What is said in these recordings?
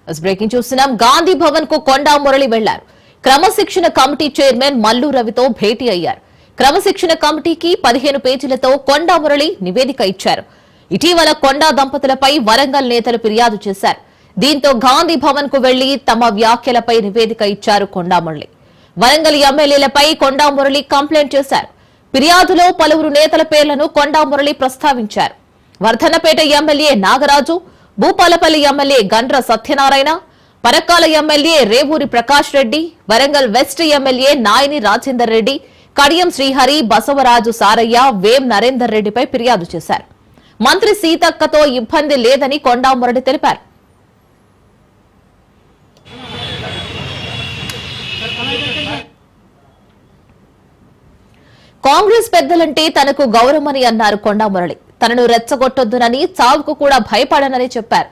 Breaking చూస్తున్నాం. గాంధీ భవన్ కు కొండా మురళి వెళ్లారు. క్రమశిక్షణ కమిటీ చైర్మన్ మల్లు రవితో భేటీ అయ్యారు. క్రమశిక్షణ కమిటీకి 15 పేజీలతో కొండా మురళి నివేదిక ఇచ్చారు. ఇటీవల కొండా దంపతులపై వరంగల్ నేతలు ఫిర్యాదు చేశారు. దీంతో గాంధీ భవన్ కు వెళ్లి తమ వ్యాఖ్యలపై నివేదిక ఇచ్చారు కొండా మురళి. వరంగల్ ఎమ్మెల్యేలపై కొండా మురళి కంప్లైంట్ చేశారు. ఫిర్యాదులో పలువురు నేతల పేర్లను కొండా మురళి ప్రస్తావించారు. Wardhannapet MLA Nagaraju, Bhupalpally MLA Gandra Satyanarayana, Parakala MLA Revuri Prakash Reddy, Warangal west MLA Nayini Rajender Reddy, Kadiyam Srihari, Basavaraju Saraiah, Vem Narender రెడ్డిపై ఫిర్యాదు చేశారు. మంత్రి సీతక్కతో ఇబ్బంది లేదని కొండా మురళి తెలిపారు. కాంగ్రెస్ పెద్దలంటే తనకు గౌరవమని అన్నారు కొండా మురళి. తనను రెచ్చగొట్టొద్దునని, చావుకు కూడా భయపడనని చెప్పారు.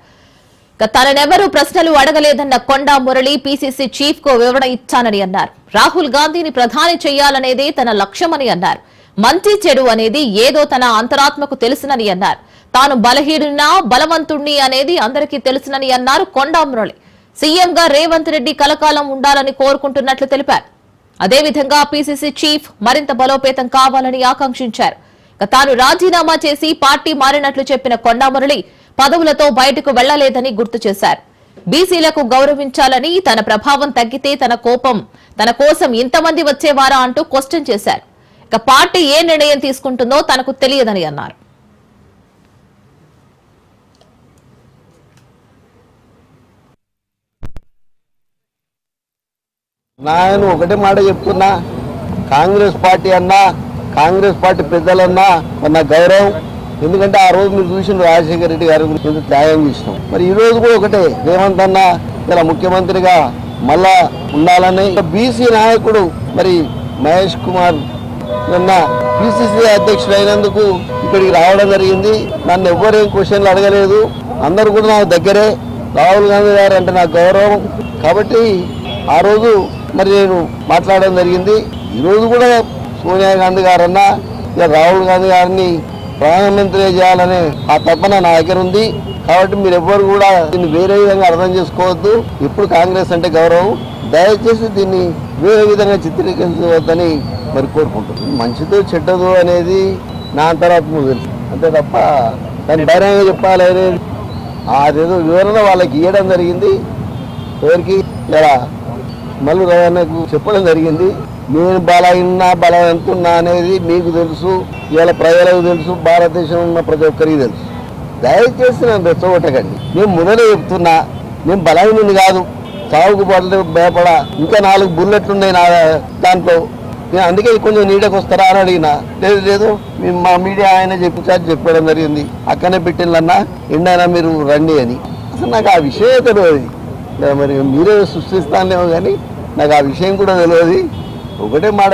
తననెవరూ ప్రశ్నలు అడగలేదన్న కొండా మురళి పీసీసీ చీఫ్ కు వివరణ ఇచ్చానని అన్నారు. రాహుల్ గాంధీని ప్రధాని చేయాలనేదే తన లక్ష్యమని అన్నారు. మంచి చెడు అనేది ఏదో తన అంతరాత్మకు తెలుసునని అన్నారు. తాను బలహీనున్నా బలవంతుణ్ణి అనేది అందరికీ తెలుసునని అన్నారు కొండా మురళి. సీఎంగా రేవంత్ రెడ్డి కలకాలం ఉండాలని కోరుకుంటున్నట్లు తెలిపారు. అదేవిధంగా పీసీసీ చీఫ్ మరింత బలోపేతం కావాలని ఆకాంక్షించారు. తాను రాజీనామా చేసి పార్టీ మారినట్లు చెప్పిన కొండా మురళి పదవులతో బయటకు వెళ్లలేదని గుర్తు చేశారు. బీసీలకు గౌరవించాలని, తన ప్రభావం తగ్గితే తన కోసం ఇంతమంది వచ్చేవారా అంటూ క్వశ్చన్ చేశారు. పార్టీ ఏ నిర్ణయం తీసుకుంటుందో తనకు తెలియదని అన్నారు. నేను ఒకటే మాట చెప్తున్నా, కాంగ్రెస్ పార్టీ అన్నా, కాంగ్రెస్ పార్టీ పెద్దలన్నా మన గౌరవం. ఎందుకంటే ఆ రోజు మీరు చూసిన రాజశేఖర రెడ్డి గారి గురించి త్యాగం చేసినాం. మరి ఈ రోజు కూడా ఒకటే, రేవంత్ అన్న ఇలా ముఖ్యమంత్రిగా మళ్ళా ఉండాలని. బీసీ నాయకుడు మరి మహేష్ కుమార్ నిన్న పిసిసి అధ్యక్షుడు అయినందుకు ఇక్కడికి రావడం జరిగింది. నన్ను ఎవ్వరేం క్వశ్చన్లు అడగలేదు. అందరూ కూడా నాకు దగ్గరే. రాహుల్ గాంధీ గారు అంటే నాకు గౌరవం కాబట్టి ఆ రోజు మరి నేను మాట్లాడడం జరిగింది. ఈరోజు కూడా సోనియా గాంధీ గారన్నా ఇక రాహుల్ గాంధీ గారిని ప్రధానమంత్రి చేయాలనే ఆ తపన నా దగ్గర ఉంది. కాబట్టి మీరు ఎవ్వరు కూడా దీన్ని వేరే విధంగా అర్థం చేసుకోవద్దు. ఇప్పుడు కాంగ్రెస్ అంటే గౌరవం, దయచేసి దీన్ని వేరే విధంగా చిత్రీకరించవద్దని మరి కోరుకుంటున్నాను. మంచిదో చెడ్డదో అనేది నా అంతరాత్మ తెలుసు, అంతే తప్ప దాన్ని ధైర్యంగా చెప్పాలి అనేది అదేదో వివరణ వాళ్ళకి ఇవ్వడం జరిగింది. ఎవరికి ఇలా మల్లు రవణకు చెప్పడం జరిగింది. నేను బలవంతున్నా అనేది మీకు తెలుసు, ఇవాళ ప్రజలకు తెలుసు, భారతదేశంలో ఉన్న ప్రతి ఒక్కరికి తెలుసు. దయచేసి నన్ను రెచ్చగొట్టకండి. నేను మొదలే చెప్తున్నా, నేను బలహీనుని కాదు, సాగుకు భయపడా. ఇంకా 4 బుల్లెట్లు ఉన్నాయి నా దాంట్లో. నేను అందుకే కొంచెం నీడకు వస్తారా అని అడిగినా. లేదు మా మీడియా ఆయన చెప్పడం జరిగింది. అక్కడనే పెట్టిందన్నా ఎండైనా మీరు రండి అని. అసలు నాకు ఆ విషయం తెలియదు. మరి మీరే సృష్టిస్తానేమో కానీ నాకు ఆ విషయం కూడా తెలియదు. ఒకటే మాట